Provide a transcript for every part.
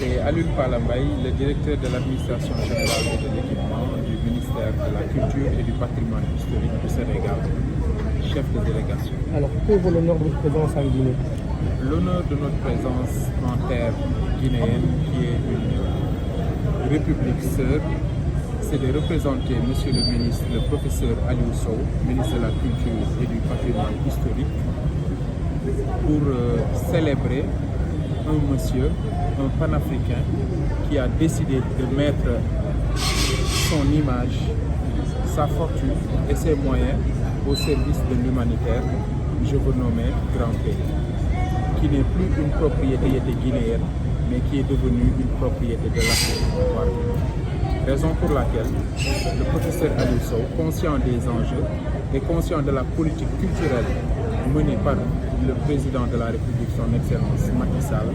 C'est Alioune Palambay, le directeur de l'administration générale et de l'équipement du ministère de la Culture et du Patrimoine historique du Sénégal, chef de délégation. Alors, pourquoi vaut l'honneur de votre présence en Guinée? L'honneur de notre présence en terre guinéenne, qui est une république sœur, c'est de représenter Monsieur le ministre, le professeur Aliou Sow, ministre de la Culture et du Patrimoine historique, pour célébrer un monsieur, un panafricain, qui a décidé de mettre son image, sa fortune et ses moyens au service de l'humanitaire, je veux nommer Grand P, qui n'est plus une propriété guinéenne, mais qui est devenue une propriété de l'Afrique. Raison pour laquelle le professeur Aliou Sow, conscient des enjeux et conscient de la politique culturelle menée par le président de la République, son Excellence Macky Sall,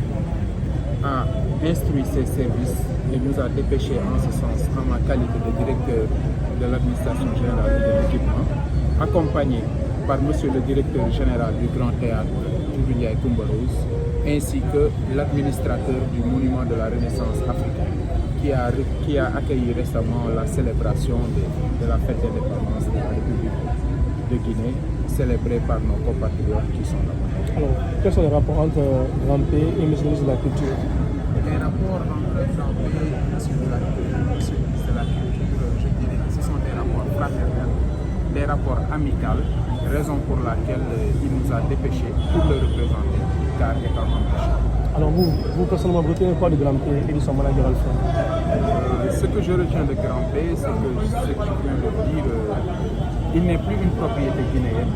a instruit ses services et nous a dépêché en ce sens en ma qualité de directeur de l'administration générale et de l'équipement, accompagné par Monsieur le directeur général du Grand Théâtre, Ndiaye Coumba Rose, ainsi que l'administrateur du monument de la Renaissance africaine, qui a accueilli récemment la célébration de la fête d'indépendance de la République de Guinée, célébrée par nos compatriotes qui sont là-bas. Alors, quels sont les rapports entre Grand P et M. le ministre de la Culture? Les rapports entre Grand P et M. le ministre de la Culture, je dirais que ce sont des rapports fraternels, des rapports amicaux, raison pour laquelle il nous a dépêchés pour le représenter, car étant empêché. Alors vous personnellement, vous retenez quoi de Grand P et de son manager Alpha? Ce que je retiens de Grand P, c'est que ce que je viens de dire, il n'est plus une propriété guinéenne.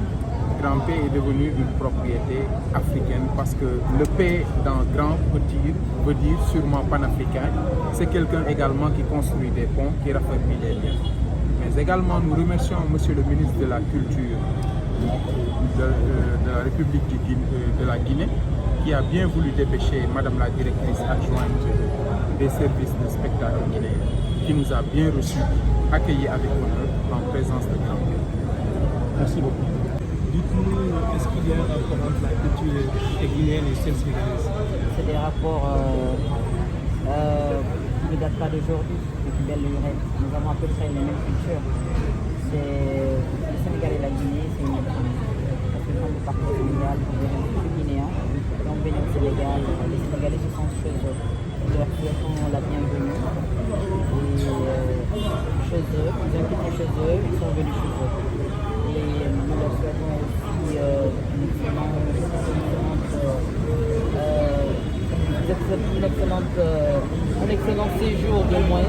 Grand P est devenu une propriété africaine parce que le P dans Grand Petit veut dire sûrement panafricain. C'est quelqu'un également qui construit des ponts, qui raffermit les liens. Mais également nous remercions Monsieur le ministre de la Culture de la République de la Guinée, qui a bien voulu dépêcher Madame la directrice adjointe des services de spectacle guinéen, qui nous a bien reçus, accueillis avec honneur en présence de Grand P. Merci beaucoup. Dites-nous, est-ce qu'il y a un rapport entre la culture guinéenne et celle sénégalaise? C'est des rapports qui ne datent pas d'aujourd'hui, depuis belle lurette. Nous avons à peu près les mêmes cultures. Le Sénégal et la Guinée, c'est une famille. Parce que quand nous partons au Sénégal, nous venons guinéens. Quand on vient au Sénégal, les Sénégalais se sentent chez eux. Nous leur souhaitons la bienvenue. Et chez eux, ils ont quitté chez eux, ils sont venus chez eux. Et nous leur souhaitons aussi un excellent séjour de moins